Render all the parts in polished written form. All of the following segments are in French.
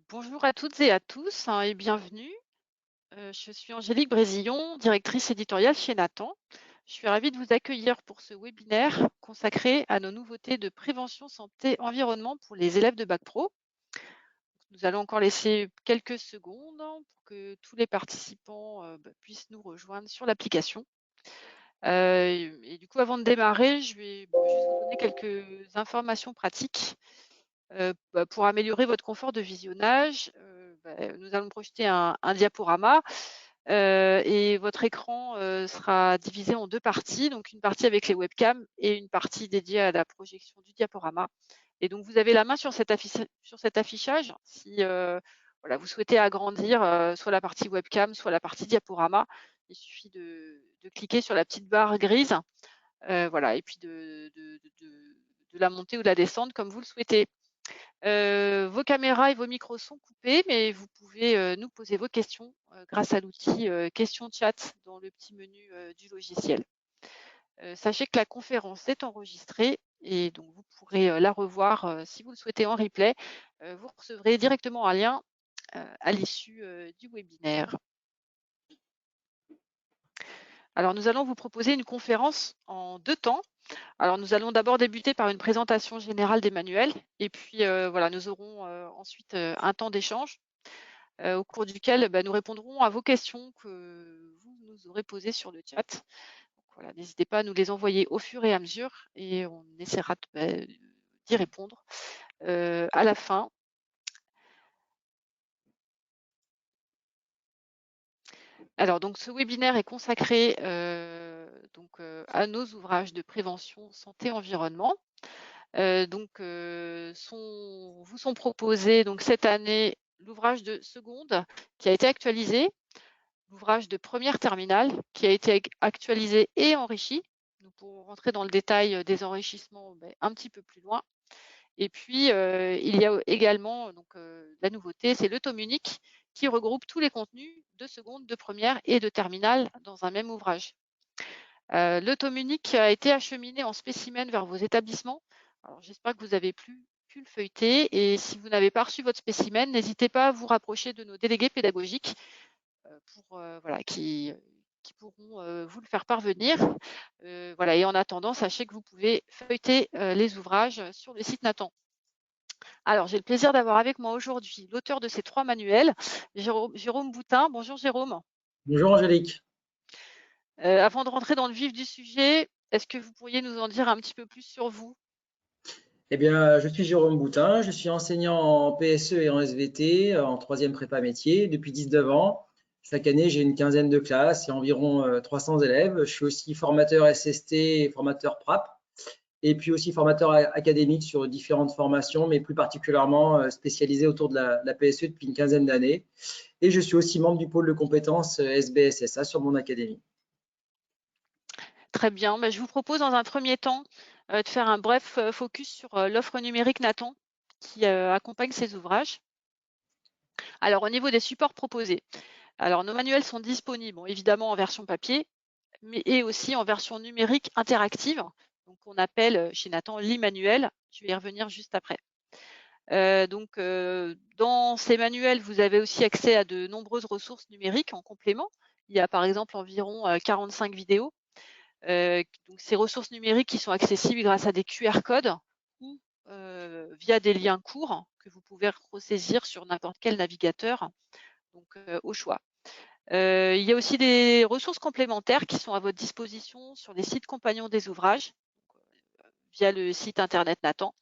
Bonjour à toutes et à tous, hein, et bienvenue. Je suis Angélique Brésillon, directrice éditoriale chez Nathan. Je suis ravie de vous accueillir pour ce webinaire consacré à nos nouveautés de prévention santé environnement pour les élèves de Bac Pro. Nous allons encore laisser quelques secondes, hein, pour que tous les participants puissent nous rejoindre sur l'application. Et du coup, avant de démarrer, je vais juste vous donner quelques informations pratiques. Pour améliorer votre confort de visionnage, nous allons projeter un diaporama, et votre écran, sera divisé en 2 parties, donc une partie avec les webcams et une partie dédiée à la projection du diaporama. Et donc vous avez la main sur cet affichage si, voilà, vous souhaitez agrandir, soit la partie webcam, soit la partie diaporama. Il suffit de cliquer sur la petite barre grise, voilà, et puis de la monter ou de la descendre comme vous le souhaitez. Vos caméras et vos micros sont coupés, mais vous pouvez, nous poser vos questions, grâce à l'outil, questions chat dans le petit menu, du logiciel. Sachez que la conférence est enregistrée et donc vous pourrez, la revoir, si vous le souhaitez en replay. Vous recevrez directement un lien, à l'issue, du webinaire. Alors nous allons vous proposer une conférence en 2 temps. Alors nous allons d'abord débuter par une présentation générale des manuels et puis, voilà, nous aurons, ensuite, un temps d'échange, au cours duquel, nous répondrons à vos questions que vous nous aurez posées sur le chat. Donc voilà, n'hésitez pas à nous les envoyer au fur et à mesure et on essaiera d'y répondre, à la fin. Alors donc ce webinaire est consacré, à nos ouvrages de prévention santé environnement. Vous sont proposés donc cette année l'ouvrage de seconde qui a été actualisé, l'ouvrage de première terminale qui a été actualisé et enrichi. Nous pourrons rentrer dans le détail des enrichissements un petit peu plus loin. Et puis, il y a également la nouveauté, c'est le tome unique qui regroupe tous les contenus de seconde, de première et de terminale dans un même ouvrage. Le tome unique a été acheminé en spécimen vers vos établissements. Alors, j'espère que vous avez pu le feuilleter et si vous n'avez pas reçu votre spécimen, n'hésitez pas à vous rapprocher de nos délégués pédagogiques qui pourront vous le faire parvenir. Voilà, et en attendant, sachez que vous pouvez feuilleter les ouvrages sur le site Nathan. Alors, j'ai le plaisir d'avoir avec moi aujourd'hui l'auteur de ces 3 manuels, Jérôme Boutin. Bonjour Jérôme. Bonjour Angélique. Avant de rentrer dans le vif du sujet, est-ce que vous pourriez nous en dire un petit peu plus sur vous? Eh bien, je suis Jérôme Boutin, je suis enseignant en PSE et en SVT, en troisième prépa métier depuis 19 ans. Chaque année, j'ai une quinzaine de classes et environ 300 élèves. Je suis aussi formateur SST et formateur PRAP, et puis aussi formateur académique sur différentes formations, mais plus particulièrement spécialisé autour de la PSE depuis une quinzaine d'années. Et je suis aussi membre du pôle de compétences SBSSA sur mon académie. Très bien. Je vous propose dans un premier temps de faire un bref focus sur l'offre numérique Nathan qui accompagne ces ouvrages. Alors, au niveau des supports proposés, alors nos manuels sont disponibles évidemment en version papier, mais et aussi en version numérique interactive, donc on appelle chez Nathan l'e-manuel. Je vais y revenir juste après. Dans ces manuels, vous avez aussi accès à de nombreuses ressources numériques en complément. Il y a par exemple environ 45 vidéos. Donc ces ressources numériques qui sont accessibles grâce à des QR codes ou via des liens courts que vous pouvez ressaisir sur n'importe quel navigateur, donc au choix. Il y a aussi des ressources complémentaires qui sont à votre disposition sur les sites compagnons des ouvrages, via le site internet Nathan.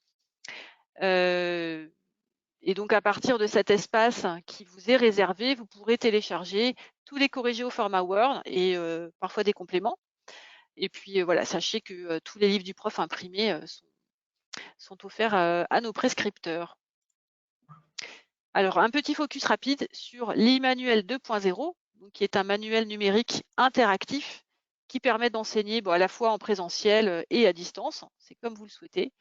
Et donc à partir de cet espace qui vous est réservé, vous pourrez télécharger tous les corrigés au format Word et parfois des compléments. Et puis voilà, sachez que tous les livres du prof imprimés sont offerts à nos prescripteurs. Alors un petit focus rapide sur l'e-manuel 2.0, qui est un manuel numérique interactif qui permet d'enseigner à la fois en présentiel et à distance, c'est comme vous le souhaitez.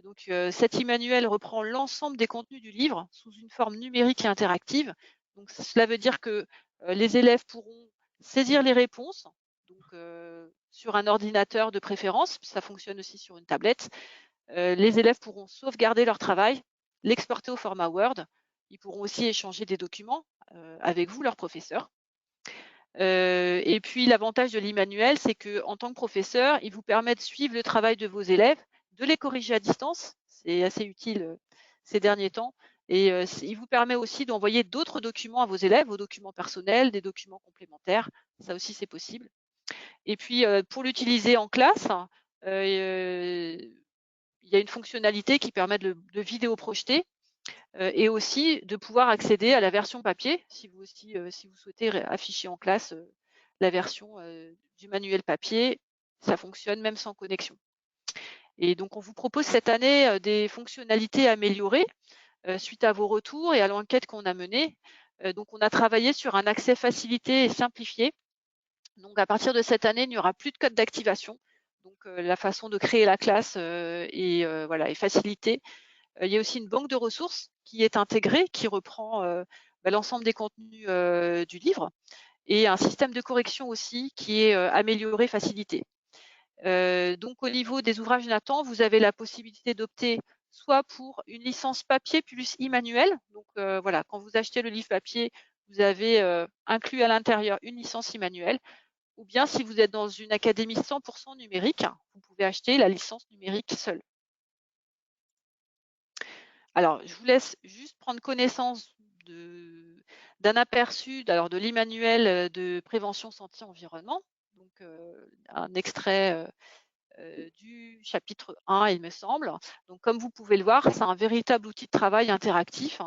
Donc cet e-manuel reprend l'ensemble des contenus du livre sous une forme numérique et interactive. Donc cela veut dire que les élèves pourront saisir les réponses sur un ordinateur de préférence, ça fonctionne aussi sur une tablette. Les élèves pourront sauvegarder leur travail, l'exporter au format Word. Ils pourront aussi échanger des documents avec vous, leurs professeurs. Et puis l'avantage de l'e-manuel, c'est qu'en tant que professeur, il vous permet de suivre le travail de vos élèves, de les corriger à distance. C'est assez utile ces derniers temps. Et il vous permet aussi d'envoyer d'autres documents à vos élèves, vos documents personnels, des documents complémentaires. Ça aussi, c'est possible. Et puis, pour l'utiliser en classe, il y a une fonctionnalité qui permet de vidéo projeter et aussi de pouvoir accéder à la version papier si vous souhaitez afficher en classe la version du manuel papier. Ça fonctionne même sans connexion. Et donc, on vous propose cette année des fonctionnalités améliorées suite à vos retours et à l'enquête qu'on a menée. Donc, on a travaillé sur un accès facilité et simplifié. Donc, à partir de cette année, il n'y aura plus de code d'activation. Donc, la façon de créer la classe est facilitée. Il y a aussi une banque de ressources qui est intégrée, qui reprend l'ensemble des contenus du livre, et un système de correction aussi qui est amélioré, facilité. Donc, au niveau des ouvrages Nathan, vous avez la possibilité d'opter soit pour une licence papier plus e-manuel. Donc, voilà, quand vous achetez le livre papier, vous avez inclus à l'intérieur une licence e-manuel. Ou bien, si vous êtes dans une académie 100% numérique, vous pouvez acheter la licence numérique seule. Alors, je vous laisse juste prendre connaissance d'un aperçu de l'e-manuel de prévention santé environnement. Donc, un extrait du chapitre 1, il me semble. Donc, comme vous pouvez le voir, c'est un véritable outil de travail interactif.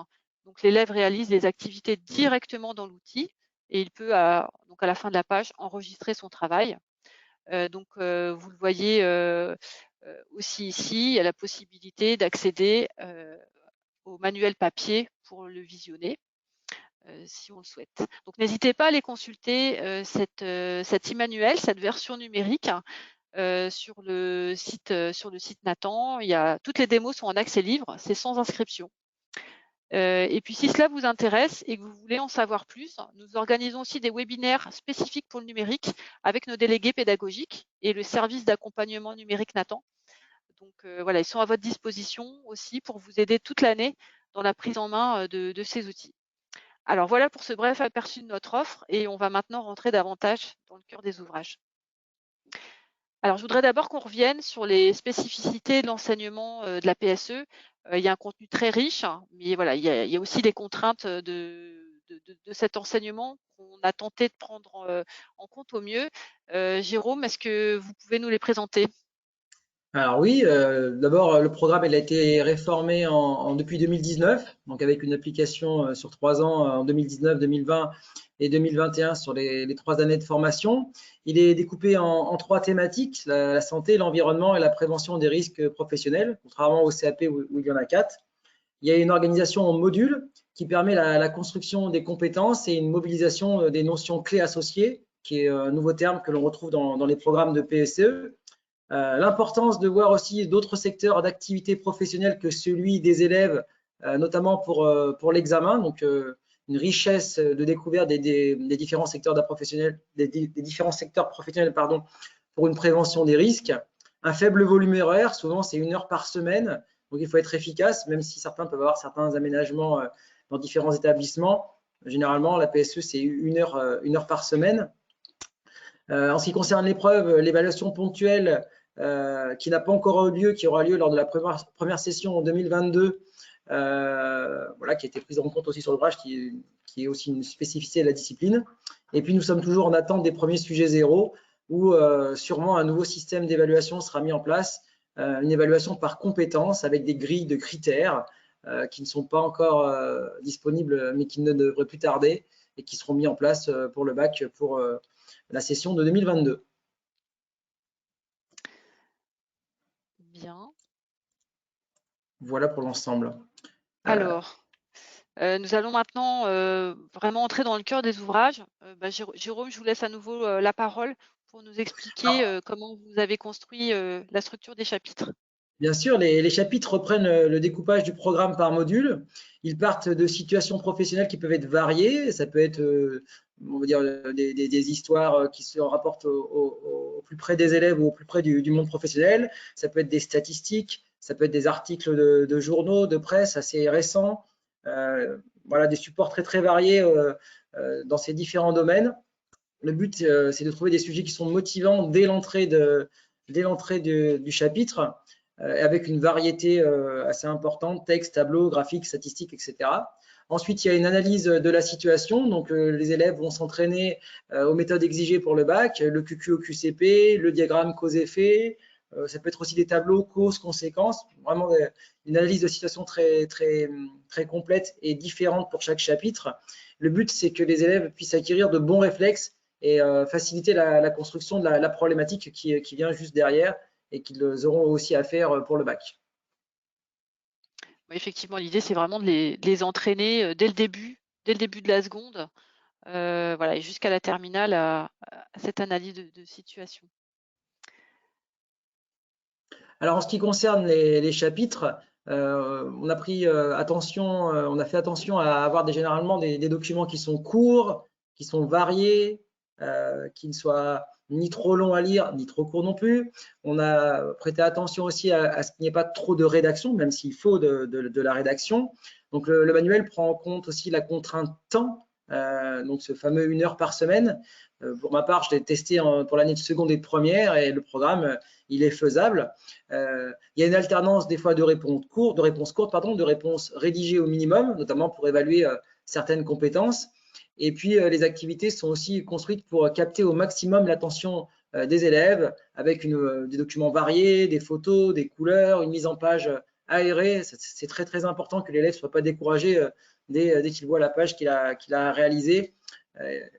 Donc, l'élève réalise les activités directement dans l'outil et il peut, donc à la fin de la page, enregistrer son travail. Donc, vous le voyez aussi ici, il y a la possibilité d'accéder au manuel papier pour le visionner si on le souhaite. Donc, n'hésitez pas à aller consulter cet e-manuel, cette version numérique sur le site Nathan. Toutes les démos sont en accès libre, c'est sans inscription. Et puis, si cela vous intéresse et que vous voulez en savoir plus, nous organisons aussi des webinaires spécifiques pour le numérique avec nos délégués pédagogiques et le service d'accompagnement numérique Nathan. Donc, voilà, ils sont à votre disposition aussi pour vous aider toute l'année dans la prise en main de ces outils. Alors, voilà pour ce bref aperçu de notre offre et on va maintenant rentrer davantage dans le cœur des ouvrages. Alors, je voudrais d'abord qu'on revienne sur les spécificités de l'enseignement de la PSE. Il y a un contenu très riche, mais voilà, il y a aussi les contraintes de cet enseignement qu'on a tenté de prendre en compte au mieux. Jérôme, est-ce que vous pouvez nous les présenter? Alors oui, d'abord le programme il a été réformé depuis 2019, donc avec une application sur 3 ans en 2019, 2020 et 2021 sur les 3 années de formation. Il est découpé en 3 thématiques, la santé, l'environnement et la prévention des risques professionnels, contrairement au CAP où il y en a 4. Il y a une organisation en modules qui permet la construction des compétences et une mobilisation des notions clés associées, qui est un nouveau terme que l'on retrouve dans les programmes de PSE. L'importance de voir aussi d'autres secteurs d'activité professionnelle que celui des élèves, notamment pour l'examen. Donc, une richesse de découverte des différents secteurs des différents secteurs professionnels pour une prévention des risques. Un faible volume horaire, souvent c'est 1 heure par semaine. Donc, il faut être efficace, même si certains peuvent avoir certains aménagements dans différents établissements. Généralement, la PSE, c'est 1 heure par semaine. En ce qui concerne l'épreuve, l'évaluation ponctuelle qui n'a pas encore eu lieu, qui aura lieu lors de la première session en 2022, qui a été prise en compte aussi sur l'ouvrage, qui est aussi une spécificité de la discipline. Et puis, nous sommes toujours en attente des premiers sujets zéro, où sûrement un nouveau système d'évaluation sera mis en place, une évaluation par compétence avec des grilles de critères qui ne sont pas encore disponibles, mais qui ne devraient plus tarder et qui seront mis en place pour le bac pour la session de 2022. Bien. Voilà pour l'ensemble. Alors, nous allons maintenant vraiment entrer dans le cœur des ouvrages. Jérôme, je vous laisse à nouveau la parole pour nous expliquer comment vous avez construit la structure des chapitres. Bien sûr, les chapitres reprennent le découpage du programme par module. Ils partent de situations professionnelles qui peuvent être variées. Ça peut être, on va dire, des histoires qui se rapportent au plus près des élèves ou au plus près du monde professionnel. Ça peut être des statistiques, ça peut être des articles de journaux, de presse assez récents. voilà, des supports très très variés dans ces différents domaines. Le but, c'est de trouver des sujets qui sont motivants dès l'entrée du chapitre, avec une variété assez importante, texte, tableau, graphique, statistiques, etc. Ensuite, il y a une analyse de la situation. Donc, les élèves vont s'entraîner aux méthodes exigées pour le bac, le QQ au QCP, le diagramme cause-effet. Ça peut être aussi des tableaux cause-conséquences. Vraiment une analyse de situation très, très, très complète et différente pour chaque chapitre. Le but, c'est que les élèves puissent acquérir de bons réflexes et faciliter la construction de la problématique qui vient juste derrière et qu'ils auront aussi à faire pour le bac. Oui, effectivement, l'idée, c'est vraiment de les entraîner dès le début de la seconde, voilà, et jusqu'à la terminale à cette analyse de situation. Alors, en ce qui concerne les chapitres, on a pris on a fait attention à avoir généralement des documents qui sont courts, qui sont variés, qui ne soient ni trop longs à lire, ni trop courts non plus. On a prêté attention aussi à ce qu'il n'y ait pas trop de rédaction, même s'il faut de la rédaction. Donc, le manuel prend en compte aussi la contrainte temps, donc ce fameux 1 heure par semaine. Pour ma part, je l'ai testé pour l'année de seconde et de première et le programme, il est faisable. Il y a une alternance des fois de réponses courtes, de réponses rédigées au minimum, notamment pour évaluer certaines compétences. Et puis, les activités sont aussi construites pour capter au maximum l'attention des élèves avec des documents variés, des photos, des couleurs, une mise en page aérée. C'est très, très important que l'élève ne soit pas découragé dès qu'il voit la page qu'il a réalisée.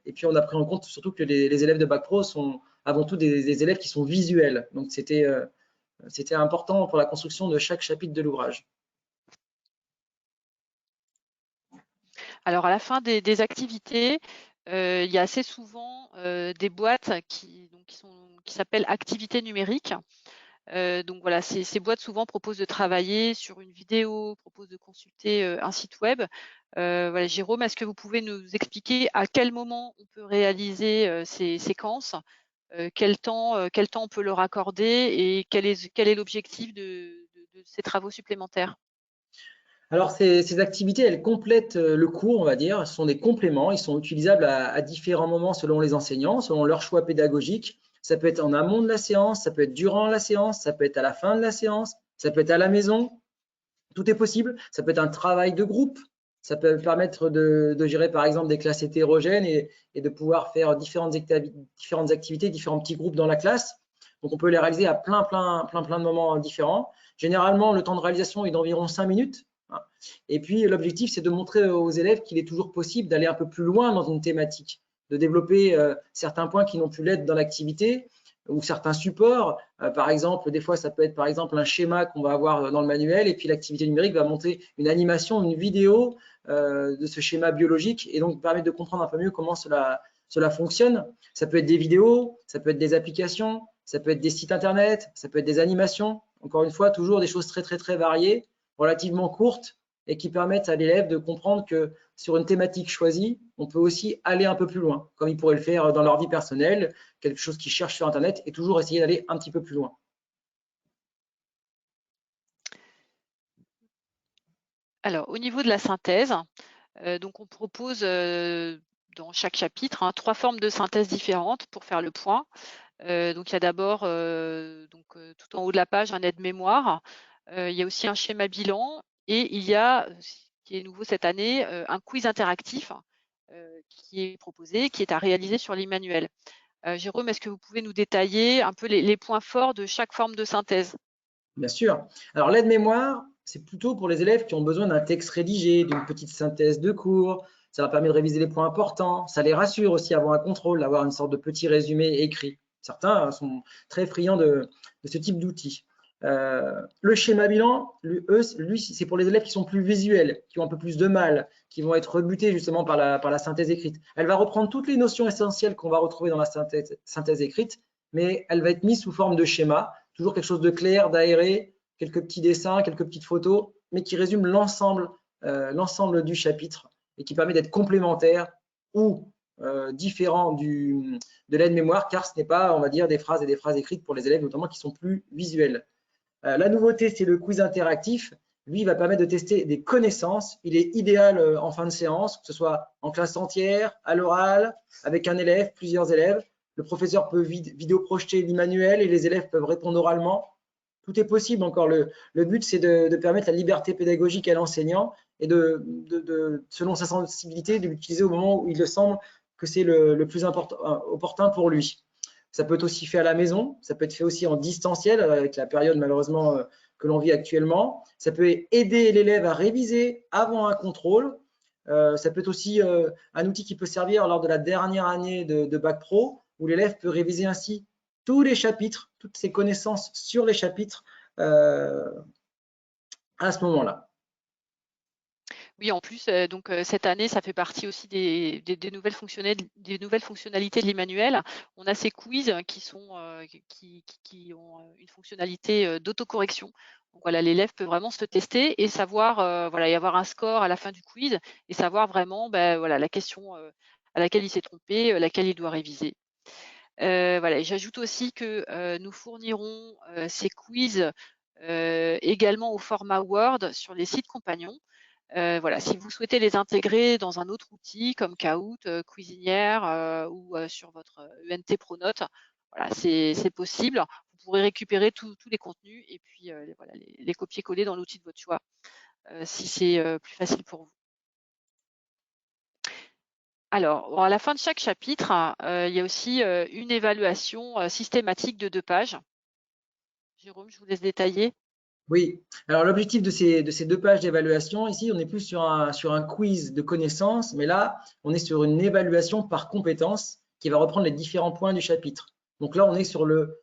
Et puis, on a pris en compte surtout que les élèves de Bac Pro sont avant tout des élèves qui sont visuels. Donc, c'était important pour la construction de chaque chapitre de l'ouvrage. Alors, à la fin des activités, il y a assez souvent des boîtes qui s'appellent activités numériques. Donc voilà, ces boîtes souvent proposent de travailler sur une vidéo, proposent de consulter un site web. Voilà, Jérôme, est-ce que vous pouvez nous expliquer à quel moment on peut réaliser ces séquences, quel temps on peut leur accorder et quel est l'objectif de ces travaux supplémentaires? Alors, ces activités, elles complètent le cours, on va dire. Ce sont des compléments. Ils sont utilisables à différents moments selon les enseignants, selon leur choix pédagogique. Ça peut être en amont de la séance, ça peut être durant la séance, ça peut être à la fin de la séance, ça peut être à la maison. Tout est possible. Ça peut être un travail de groupe. Ça peut permettre de gérer, par exemple, des classes hétérogènes et de pouvoir faire différentes activités, différents petits groupes dans la classe. Donc, on peut les réaliser à plein de moments différents. Généralement, le temps de réalisation est d'environ 5 minutes. Et puis, l'objectif, c'est de montrer aux élèves qu'il est toujours possible d'aller un peu plus loin dans une thématique, de développer certains points qui n'ont pu l'être dans l'activité ou certains supports. Par exemple, des fois, ça peut être par exemple un schéma qu'on va avoir dans le manuel et puis l'activité numérique va monter une animation, une vidéo de ce schéma biologique et donc permettre de comprendre un peu mieux comment cela fonctionne. Ça peut être des vidéos, ça peut être des applications, ça peut être des sites internet, ça peut être des animations. Encore une fois, toujours des choses très, très, très variées, relativement courtes et qui permettent à l'élève de comprendre que sur une thématique choisie, on peut aussi aller un peu plus loin, comme ils pourraient le faire dans leur vie personnelle, quelque chose qu'ils cherchent sur Internet, et toujours essayer d'aller un petit peu plus loin. Alors, au niveau de la synthèse, donc on propose dans chaque chapitre 3 formes de synthèse différentes pour faire le point. Donc il y a d'abord tout en haut de la page un aide-mémoire. Il y a aussi un schéma bilan et il y a, ce qui est nouveau cette année, un quiz interactif qui est proposé, qui est à réaliser sur l'e-manuel. Jérôme, est-ce que vous pouvez nous détailler un peu les points forts de chaque forme de synthèse? Bien sûr. Alors l'aide-mémoire, c'est plutôt pour les élèves qui ont besoin d'un texte rédigé, d'une petite synthèse de cours. Ça leur permet de réviser les points importants. Ça les rassure aussi avoir un contrôle, d'avoir une sorte de petit résumé écrit. Certains sont très friands de ce type d'outils. Le schéma bilan, lui, c'est pour les élèves qui sont plus visuels, qui ont un peu plus de mal, qui vont être rebutés justement par la synthèse écrite. Elle va reprendre toutes les notions essentielles qu'on va retrouver dans la synthèse écrite, mais elle va être mise sous forme de schéma, toujours quelque chose de clair, d'aéré, quelques petits dessins, quelques petites photos, mais qui résume l'ensemble du chapitre et qui permet d'être complémentaire ou différent de l'aide-mémoire, car ce n'est pas, on va dire, des phrases et des phrases écrites pour les élèves, notamment qui sont plus visuels. La nouveauté, c'est le quiz interactif. lui, il va permettre de tester des connaissances. Il est idéal en fin de séance, que ce soit en classe entière, à l'oral, avec un élève, plusieurs élèves. Le professeur peut vidéo-projeter l'immanuel et les élèves peuvent répondre oralement. Tout est possible encore. Le but, c'est de permettre la liberté pédagogique à l'enseignant et selon sa sensibilité, de l'utiliser au moment où il le semble que c'est le plus opportun pour lui. Ça peut être aussi fait à la maison, ça peut être fait aussi en distanciel avec la période malheureusement que l'on vit actuellement. Ça peut aider l'élève à réviser avant un contrôle. Ça peut être aussi un outil qui peut servir lors de la dernière année de Bac Pro, où l'élève peut réviser ainsi tous les chapitres, toutes ses connaissances sur les chapitres à ce moment-là. Oui, en plus, donc cette année, ça fait partie aussi des nouvelles fonctionnalités de l'Emmanuel. On a ces quiz qui sont, qui ont une fonctionnalité d'autocorrection. Donc voilà, l'élève peut vraiment se tester et savoir, voilà, y avoir un score à la fin du quiz et savoir vraiment, voilà, la question à laquelle il s'est trompé, laquelle il doit réviser. Voilà, et j'ajoute aussi que nous fournirons ces quiz également au format Word sur les sites compagnons. Voilà, si vous souhaitez les intégrer dans un autre outil comme Kahoot, Cuisinière ou sur votre ENT Pronote, voilà, c'est possible. Vous pourrez récupérer tous les contenus et puis voilà, les copier-coller dans l'outil de votre choix si c'est plus facile pour vous. Alors, à la fin de chaque chapitre, il y a aussi une évaluation systématique de 2 pages. Jérôme, je vous laisse détailler. Oui, alors l'objectif de ces 2 pages d'évaluation, ici, on est plus sur un quiz de connaissances, mais là, on est sur une évaluation par compétence qui va reprendre les différents points du chapitre. Donc là, on est sur le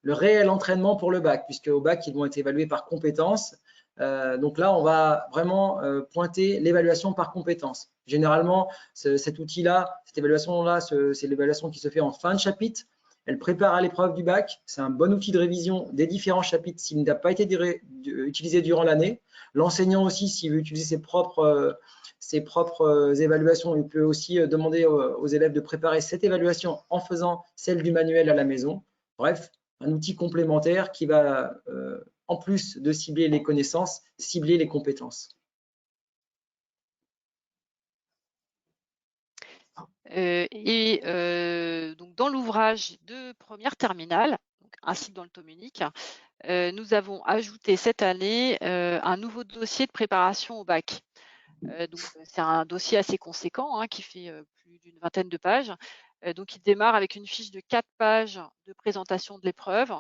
réel entraînement pour le bac, puisque au bac, ils vont être évalués par compétences. Donc là, on va vraiment pointer l'évaluation par compétences. Généralement, cet outil-là, cette évaluation-là, c'est l'évaluation qui se fait en fin de chapitre. Elle prépare à l'épreuve du bac. C'est un bon outil de révision des différents chapitres s'il n'a pas été utilisé durant l'année. L'enseignant aussi, s'il veut utiliser ses propres évaluations, il peut aussi demander aux élèves de préparer cette évaluation en faisant celle du manuel à la maison. Bref, un outil complémentaire qui va, en plus de cibler les connaissances, cibler les compétences. Donc dans l'ouvrage de première terminale, donc ainsi que dans le tome unique, nous avons ajouté cette année un nouveau dossier de préparation au bac. Donc c'est un dossier assez conséquent hein, qui fait plus d'une vingtaine de pages. Donc il démarre avec une fiche de 4 pages de présentation de l'épreuve,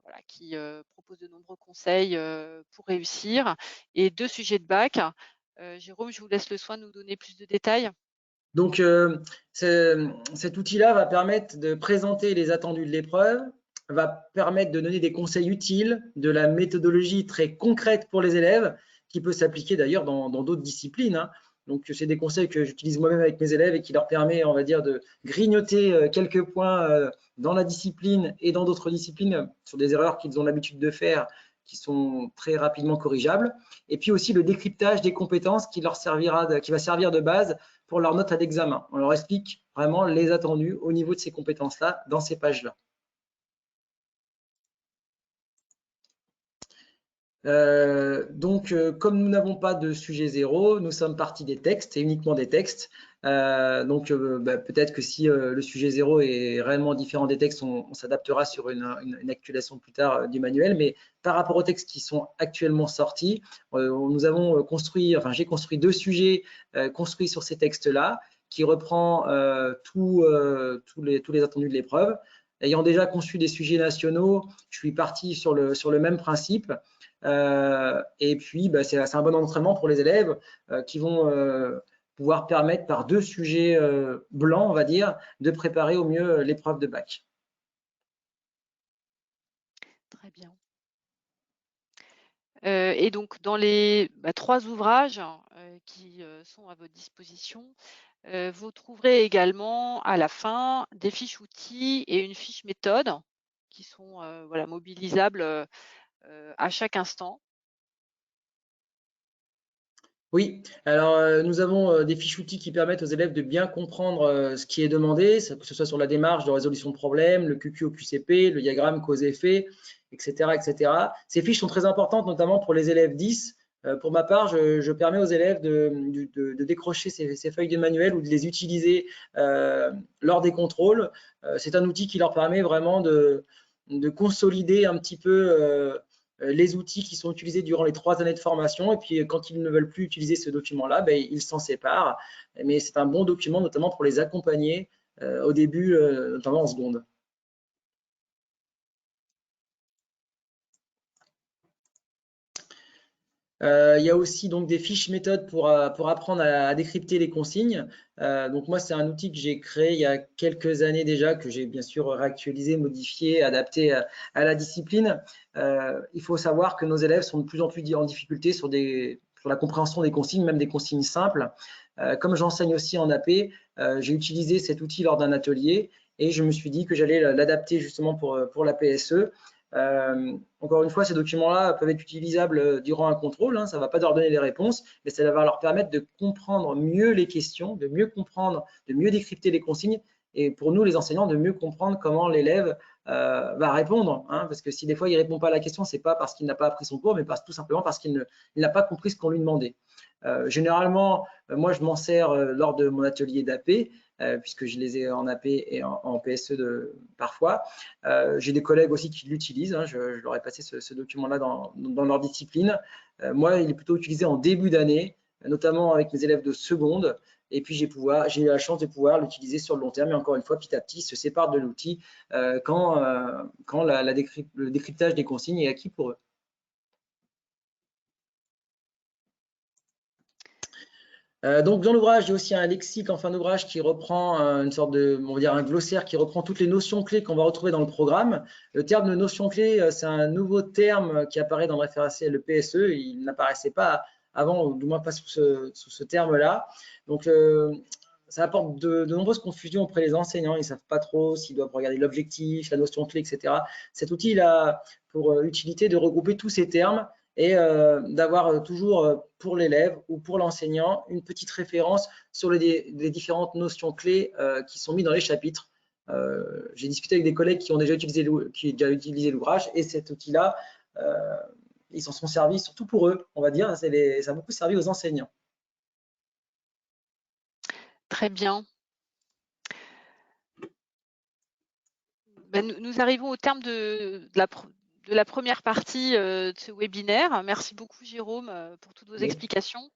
voilà, qui propose de nombreux conseils pour réussir et 2 sujets de bac. Jérôme, je vous laisse le soin de nous donner plus de détails. Donc, cet outil-là va permettre de présenter les attendus de l'épreuve, va permettre de donner des conseils utiles, de la méthodologie très concrète pour les élèves, qui peut s'appliquer d'ailleurs dans d'autres disciplines. Hein. Donc, c'est des conseils que j'utilise moi-même avec mes élèves et qui leur permet, on va dire, de grignoter quelques points dans la discipline et dans d'autres disciplines sur des erreurs qu'ils ont l'habitude de faire, qui sont très rapidement corrigeables. Et puis aussi le décryptage des compétences qui va servir de base pour leur note à l'examen. On leur explique vraiment les attendus au niveau de ces compétences-là dans ces pages-là. Comme nous n'avons pas de sujet zéro, nous sommes partis des textes et uniquement des textes. Peut-être que si le sujet zéro est réellement différent des textes, on s'adaptera sur une actualisation plus tard du manuel. Mais par rapport aux textes qui sont actuellement sortis, nous avons construit, enfin j'ai construit 2 sujets construits sur ces textes-là, qui reprend tous les attendus de l'épreuve. Ayant déjà conçu des sujets nationaux, je suis parti sur le même principe. Et puis, c'est un bon entraînement pour les élèves qui vont pouvoir permettre par 2 sujets blancs, on va dire, de préparer au mieux l'épreuve de bac. Très bien. Et donc dans les 3 ouvrages qui sont à votre disposition, vous trouverez également à la fin des fiches outils et une fiche méthode qui sont voilà, mobilisables à chaque instant. Oui, alors nous avons des fiches outils qui permettent aux élèves de bien comprendre ce qui est demandé, que ce soit sur la démarche de résolution de problèmes, le QQ au QCP, le diagramme cause-effet, etc., etc. Ces fiches sont très importantes, notamment pour les élèves 10. Pour ma part, je permets aux élèves de décrocher ces feuilles de manuel ou de les utiliser lors des contrôles. C'est un outil qui leur permet vraiment de consolider un petit peu les outils qui sont utilisés durant les 3 années de formation. Et puis, quand ils ne veulent plus utiliser ce document-là, ben, ils s'en séparent. Mais c'est un bon document, notamment pour les accompagner au début, notamment en seconde. Il y a aussi donc des fiches méthodes pour apprendre à décrypter les consignes. Donc moi, c'est un outil que j'ai créé il y a quelques années déjà, que j'ai bien sûr réactualisé, modifié, adapté à la discipline. Il faut savoir que nos élèves sont de plus en plus en difficulté sur la compréhension des consignes, même des consignes simples. Comme j'enseigne aussi en AP, j'ai utilisé cet outil lors d'un atelier et je me suis dit que j'allais l'adapter justement pour la PSE. Encore une fois, ces documents-là peuvent être utilisables durant un contrôle, hein, ça ne va pas leur donner les réponses, mais ça va leur permettre de comprendre mieux les questions, de mieux comprendre, de mieux décrypter les consignes, et pour nous, les enseignants, de mieux comprendre comment l'élève va répondre. Hein, parce que si des fois, il ne répond pas à la question, ce n'est pas parce qu'il n'a pas appris son cours, mais tout simplement parce qu'il n'a pas compris ce qu'on lui demandait. Généralement, moi, je m'en sers lors de mon atelier d'AP, puisque je les ai en AP et en PSE parfois. J'ai des collègues aussi qui l'utilisent. Hein, je leur ai passé ce document-là dans leur discipline. Moi, il est plutôt utilisé en début d'année, notamment avec mes élèves de seconde. Et puis, j'ai eu la chance de pouvoir l'utiliser sur le long terme. Et encore une fois, petit à petit, ils se séparent de l'outil quand le décryptage des consignes est acquis pour eux. Donc dans l'ouvrage, il y a aussi un lexique en fin d'ouvrage qui reprend une sorte de, on va dire un glossaire qui reprend toutes les notions clés qu'on va retrouver dans le programme. Le terme de notion clé, c'est un nouveau terme qui apparaît dans le référentiel le PSE. Il n'apparaissait pas avant, ou du moins pas sous ce terme-là. Donc ça apporte de nombreuses confusions auprès des enseignants. Ils ne savent pas trop s'ils doivent regarder l'objectif, la notion clé, etc. Cet outil a pour utilité de regrouper tous ces termes et d'avoir toujours pour l'élève ou pour l'enseignant une petite référence sur les différentes notions clés qui sont mises dans les chapitres. J'ai discuté avec des collègues qui ont déjà utilisé l'ouvrage et cet outil-là, ils s'en sont servis surtout pour eux, on va dire, ça a beaucoup servi aux enseignants. Très bien. Ben, nous arrivons au terme de la première partie de ce webinaire. Merci beaucoup Jérôme pour toutes vos explications.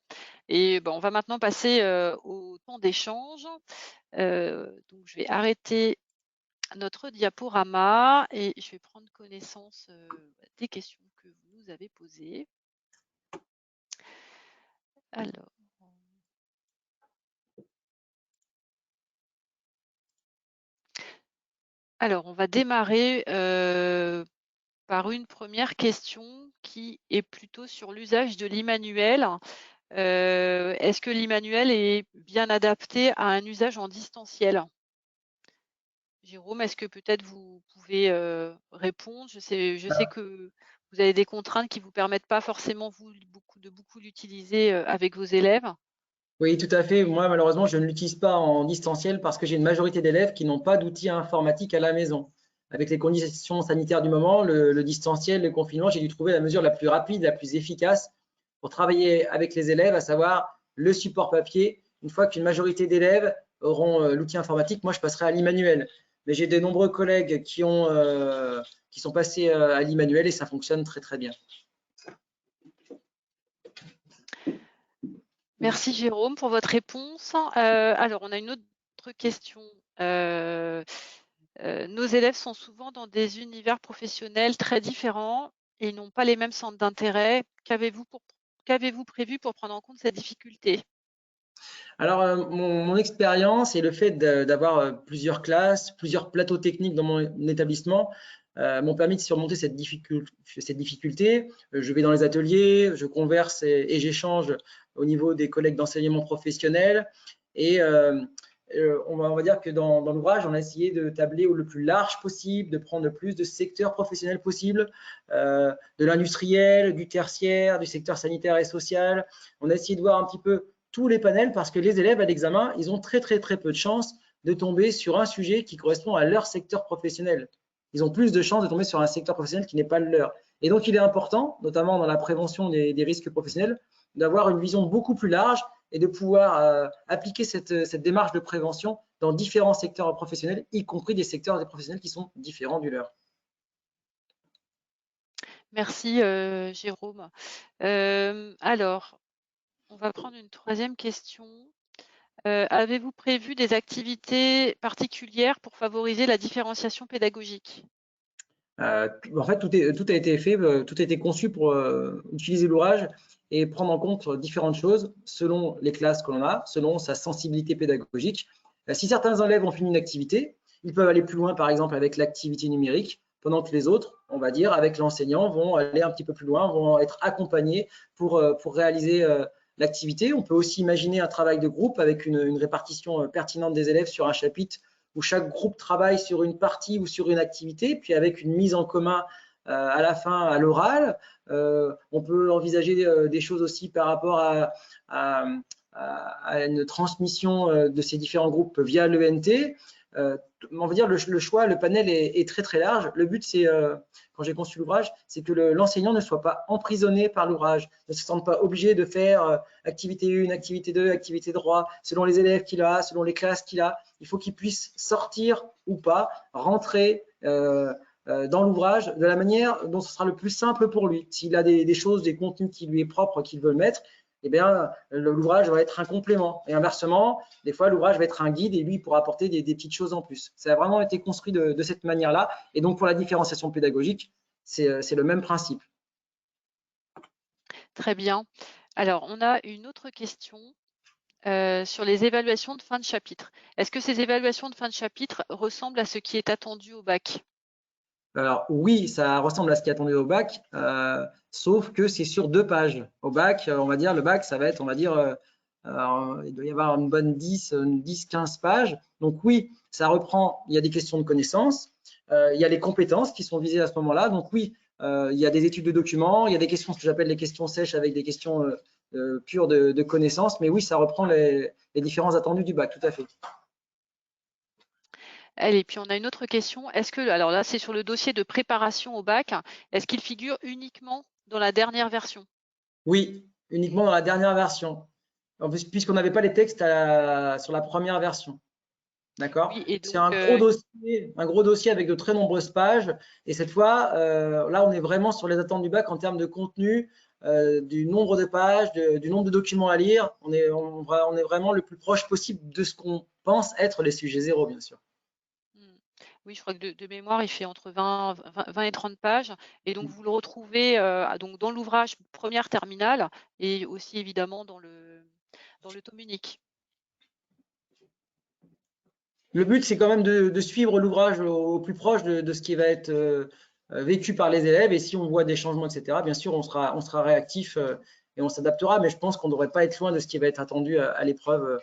Et ben, on va maintenant passer au temps d'échange. Donc je vais arrêter notre diaporama et je vais prendre connaissance des questions que vous nous avez posées. Alors, on va démarrer par une première question qui est plutôt sur l'usage de l'e-manuel. Est-ce que l'e-manuel est bien adapté à un usage en distanciel? Jérôme, est-ce que peut-être vous pouvez répondre? Je sais que vous avez des contraintes qui ne vous permettent pas forcément de beaucoup l'utiliser avec vos élèves. Oui, tout à fait. Moi, malheureusement, je ne l'utilise pas en distanciel parce que j'ai une majorité d'élèves qui n'ont pas d'outils informatiques à la maison. Avec les conditions sanitaires du moment, le distanciel, le confinement, j'ai dû trouver la mesure la plus rapide, la plus efficace pour travailler avec les élèves, à savoir le support papier. Une fois qu'une majorité d'élèves auront l'outil informatique, moi, je passerai à l'e-manuel. Mais j'ai de nombreux collègues qui sont passés à l'e-manuel et ça fonctionne très, très bien. Merci Jérôme pour votre réponse. Alors, on a une autre question. Nos élèves sont souvent dans des univers professionnels très différents et n'ont pas les mêmes centres d'intérêt. Qu'avez-vous prévu pour prendre en compte cette difficulté? Alors, mon expérience et le fait d'avoir plusieurs classes, plusieurs plateaux techniques dans mon établissement m'ont permis de surmonter cette difficulté. Je vais dans les ateliers, je converse et j'échange au niveau des collègues d'enseignement professionnel. Et on va dire que dans l'ouvrage, on a essayé de tabler le plus large possible, de prendre le plus de secteurs professionnels possible, de l'industriel, du tertiaire, du secteur sanitaire et social. On a essayé de voir un petit peu tous les panels parce que les élèves à l'examen, ils ont très peu de chances de tomber sur un sujet qui correspond à leur secteur professionnel. ils ont plus de chances de tomber sur un secteur professionnel qui n'est pas le leur. Et donc, il est important, notamment dans la prévention des risques professionnels, d'avoir une vision beaucoup plus large et de pouvoir appliquer cette démarche de prévention dans différents secteurs professionnels, y compris des secteurs des professionnels qui sont différents du leur. Merci Jérôme. Alors, on va prendre une troisième question. Avez-vous prévu des activités particulières pour favoriser la différenciation pédagogique? En fait, tout a été fait, tout a été conçu pour utiliser l'ouvrage et prendre en compte différentes choses selon les classes que l'on a, selon sa sensibilité pédagogique. Si certains élèves ont fini une activité, ils peuvent aller plus loin, par exemple, avec l'activité numérique, pendant que les autres, on va dire, avec l'enseignant, vont aller un petit peu plus loin, vont être accompagnés pour réaliser l'activité. On peut aussi imaginer un travail de groupe avec une répartition pertinente des élèves sur un chapitre où chaque groupe travaille sur une partie ou sur une activité, puis avec une mise en commun à la fin à l'oral. On peut envisager des choses aussi par rapport à une transmission de ces différents groupes via l'ENT. On va dire le choix, le panel est très très large. Le but, c'est, quand j'ai conçu l'ouvrage, c'est que l'enseignant ne soit pas emprisonné par l'ouvrage, ne se sente pas obligé de faire activité 1, activité 2, activité 3, selon les élèves qu'il a, selon les classes qu'il a. Il faut qu'il puisse sortir ou pas, rentrer dans l'ouvrage de la manière dont ce sera le plus simple pour lui. S'il a des choses, des contenus qui lui est propre, qu'il veut mettre, eh bien, l'ouvrage va être un complément. Et inversement, des fois, l'ouvrage va être un guide et lui, il pourra apporter des petites choses en plus. Ça a vraiment été construit de cette manière-là. Et donc, pour la différenciation pédagogique, c'est le même principe. Très bien. Alors, on a une autre question sur les évaluations de fin de chapitre. Est-ce que ces évaluations de fin de chapitre ressemblent à ce qui est attendu au bac? Alors oui, ça ressemble à ce qui est attendu au bac, sauf que c'est sur 2 pages. Au bac, on va dire, le bac, ça va être, on va dire, il doit y avoir une bonne 10-15 pages. Donc oui, ça reprend, il y a des questions de connaissances, il y a les compétences qui sont visées à ce moment-là. Donc oui, il y a des études de documents, il y a des questions, ce que j'appelle les questions sèches avec des questions pures de connaissances. Mais oui, ça reprend les différents attendus du bac, tout à fait. Et puis on a une autre question. Est-ce que, alors là, c'est sur le dossier de préparation au bac, est-ce qu'il figure uniquement dans la dernière version? Oui, uniquement dans la dernière version. Puisqu'on n'avait pas les textes sur la première version. D'accord? Oui, et C'est donc, un gros dossier avec de très nombreuses pages. Et cette fois, là, on est vraiment sur les attentes du bac en termes de contenu, du nombre de pages, du nombre de documents à lire. On est vraiment le plus proche possible de ce qu'on pense être les sujets zéro, bien sûr. oui, je crois que de mémoire, il fait entre 20 et 30 pages. Et donc, vous le retrouvez donc dans l'ouvrage première terminale et aussi évidemment dans le tome unique. Le but, c'est quand même de suivre l'ouvrage au plus proche de ce qui va être vécu par les élèves. Et si on voit des changements, etc., bien sûr, on sera réactif et on s'adaptera. Mais je pense qu'on ne devrait pas être loin de ce qui va être attendu à l'épreuve.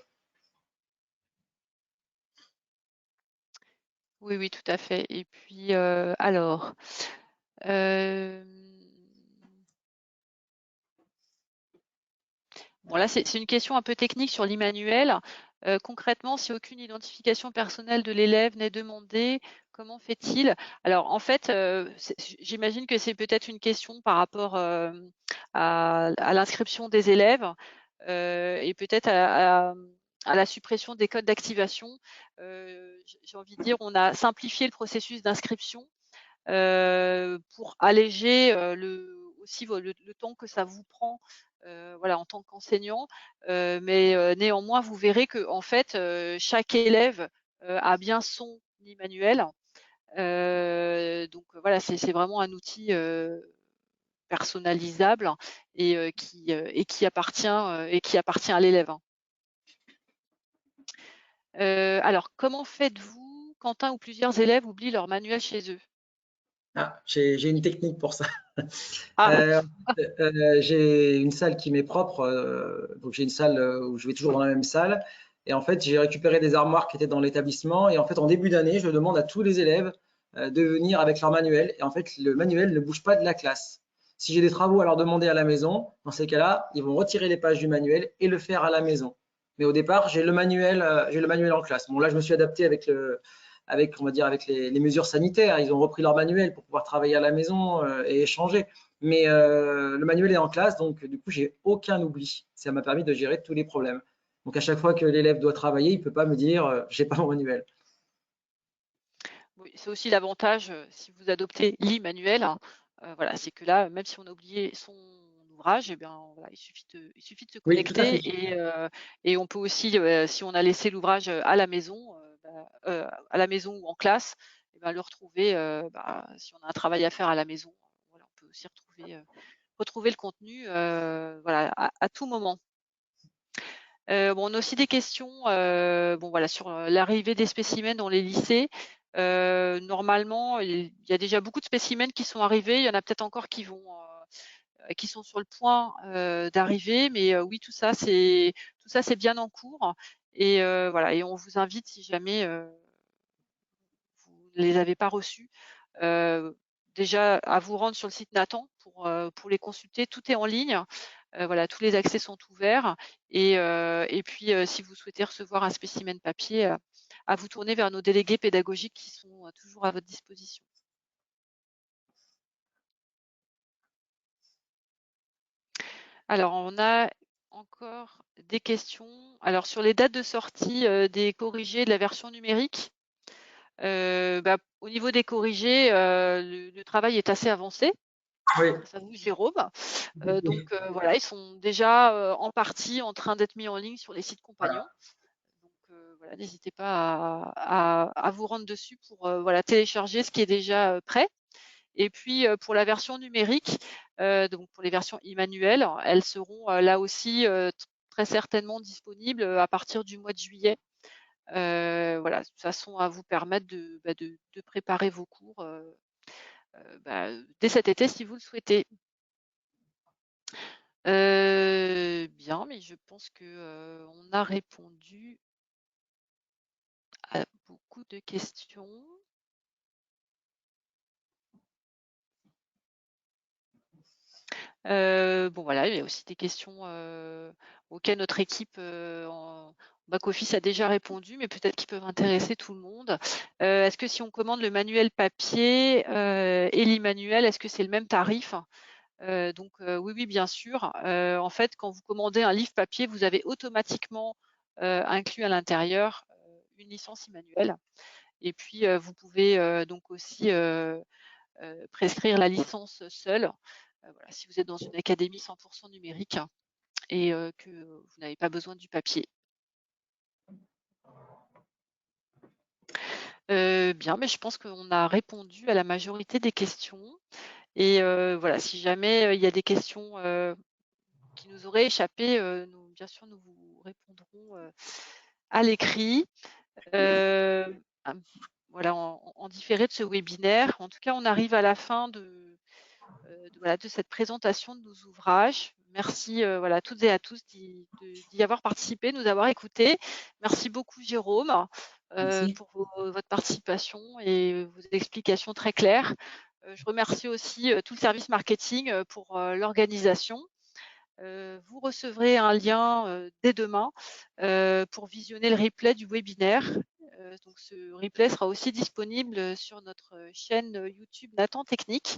Oui, oui, tout à fait. Et puis, alors, bon là, c'est une question un peu technique sur l'Immanuel. Concrètement, si aucune identification personnelle de l'élève n'est demandée, comment fait-il? Alors, en fait, j'imagine que c'est peut-être une question par rapport à l'inscription des élèves et peut-être à la suppression des codes d'activation. J'ai envie de dire, on a simplifié le processus d'inscription pour alléger aussi le temps que ça vous prend voilà, en tant qu'enseignant. Mais néanmoins, vous verrez que en fait, chaque élève a bien son Immanuel. Donc voilà, c'est vraiment un outil personnalisable et qui appartient à l'élève, hein. Alors, comment faites-vous quand un ou plusieurs élèves oublient leur manuel chez eux? Ah, j'ai une technique pour ça. Ah, Euh, j'ai une salle qui m'est propre, donc j'ai une salle où je vais toujours dans la même salle. Et en fait, j'ai récupéré des armoires qui étaient dans l'établissement. Et en fait, en début d'année, je demande à tous les élèves de venir avec leur manuel. Et en fait, le manuel ne bouge pas de la classe. Si j'ai des travaux à leur demander à la maison, dans ces cas-là, ils vont retirer les pages du manuel et le faire à la maison. Mais au départ, j'ai le manuel en classe. Bon, là, je me suis adapté avec avec, on va dire, avec les mesures sanitaires. Ils ont repris leur manuel pour pouvoir travailler à la maison et échanger. Mais le manuel est en classe, donc du coup, j'ai aucun oubli. Ça m'a permis de gérer tous les problèmes. Donc à chaque fois que l'élève doit travailler, il ne peut pas me dire j'ai pas mon manuel. Oui, c'est aussi l'avantage si vous adoptez l'e-manuel, hein, voilà, c'est que là, même si on a oublié son ouvrage, eh bien, voilà, il suffit de se Oui, tout à connecter fait. et on peut aussi, si on a laissé l'ouvrage à la maison, à la maison ou en classe, eh ben, le retrouver, si on a un travail à faire à la maison, voilà, on peut aussi retrouver le contenu, voilà, à tout moment. Bon, on a aussi des questions, bon voilà, sur, l'arrivée des spécimens dans les lycées. Normalement, il y a déjà beaucoup de spécimens qui sont arrivés. Il y en a peut-être encore qui sont sur le point, d'arriver, mais oui, tout ça, c'est bien en cours et voilà et on vous invite si jamais, vous ne les avez pas reçus, heu, déjà à vous rendre sur le site Nathan pour les consulter. Tout est en ligne, voilà, tous les accès sont ouverts et puis, si vous souhaitez recevoir un spécimen papier, à vous tourner vers nos délégués pédagogiques qui sont, toujours à votre disposition. Alors on a encore des questions. Alors sur les dates de sortie, des corrigés de la version numérique, au niveau des corrigés, le travail est assez avancé. Oui, Ça vous, Jérôme. Donc voilà, ils sont déjà, en partie en train d'être mis en ligne sur les sites compagnons. voilà. Donc voilà, n'hésitez pas à vous rendre dessus pour, voilà, télécharger ce qui est déjà, prêt. Et puis, pour la version numérique, donc pour les versions e-manuelles, elles seront, là aussi, très certainement disponibles, à partir du mois de juillet. Voilà, de toute façon à vous permettre de préparer vos cours, dès cet été si vous le souhaitez. Bien, mais je pense que, on a répondu à beaucoup de questions. Bon voilà, il y a aussi des questions, auxquelles notre équipe, en back office a déjà répondu, mais peut-être qui peuvent intéresser tout le monde. Est-ce que si on commande le manuel papier, et l'e-manuel, est-ce que c'est le même tarif? Donc oui, oui, bien sûr. En fait, quand vous commandez un livre papier, vous avez automatiquement, inclus à l'intérieur, une licence e-manuel et puis, vous pouvez, donc aussi, prescrire la licence seule, voilà, si vous êtes dans une académie 100 numérique et que vous n'avez pas besoin du papier. Bien, mais je pense qu'on a répondu à la majorité des questions et voilà, si jamais, il y a des questions, qui nous auraient échappé, nous bien sûr, nous vous répondrons, à l'écrit, hem, voilà, en différé de ce webinaire. En tout cas, on arrive à la fin voilà, de cette présentation de nos ouvrages. Merci, voilà, à toutes et à tous d'y avoir participé, de nous avoir écoutés. Merci beaucoup Jérôme, Merci. pour votre participation et vos explications très claires. Je remercie aussi, tout le service marketing, pour, l'organisation. Vous recevrez un lien, dès demain, pour visionner le replay du webinaire. Donc ce replay sera aussi disponible, sur notre chaîne, YouTube Nathan Technique.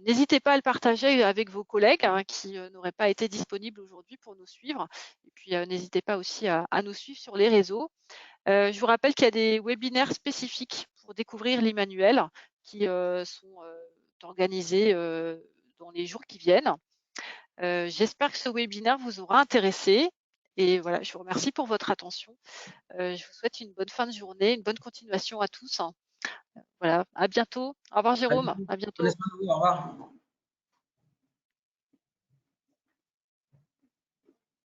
N'hésitez pas à le partager avec vos collègues, hein, qui, n'auraient pas été disponibles aujourd'hui pour nous suivre et puis, n'hésitez pas aussi à nous suivre sur les réseaux. Je vous rappelle qu'il y a des webinaires spécifiques pour découvrir l'e-manuel qui, sont, organisés, dans les jours qui viennent. J'espère que ce webinaire vous aura intéressé et voilà, je vous remercie pour votre attention. Je vous souhaite une bonne fin de journée, une bonne continuation à tous, hein. Voilà, à bientôt. Au revoir À Jérôme, bientôt. à Prenez bientôt. soin de vous. Au revoir.